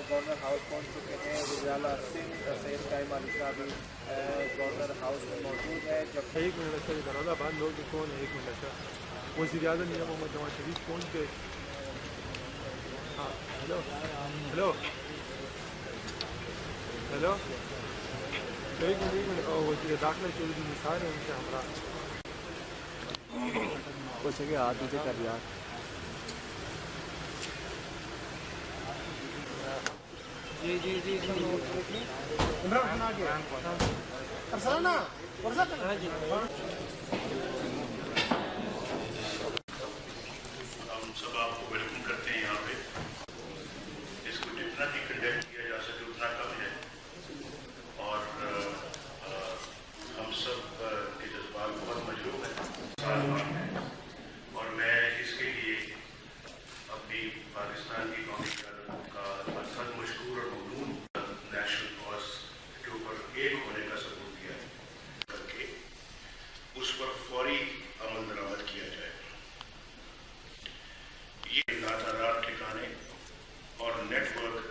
Governor house پہنچ چکے ہیں. وزیرالہ سنگھ سید قائم علی صاحب گورنر ہاؤس میں موجود ہے. جب ایک منٹ اچھا دروازہ بند ہو کہ کون ہے؟ ایک منٹ اچھا. وزیر اعظم میاں محمد نواز شریف پہنچ گئے. ہاں ہیلو ہیلو ہیلو. ایک منٹ وزیر داخلہ چودھری نثار ہیں ان کے ہمراہ. ہو سکے ہاتھ نیچے کر دیا. جی جی جی جی عمران آ گیا. ارسلنا ورزہ جی. ہم سب آپ کو ویلکم کرتے ہیں یہاں پہ. اس کو جتنا بھی کنڈیم کیا جا سکے اتنا کم ہے اور ہم سب کے جذبات بہت مجروح ہیں اور میں اس کے لیے اپنی پاکستان کی قومی قیادت کا سب مشکور اور ممنون نیشنل کاز کے اوپر ایک ہونے کا ثبوت دیا کر کے اس پر فوری عمل درآمد کیا جائے. یہ اطلاعات ٹھکانے اور نیٹ ورک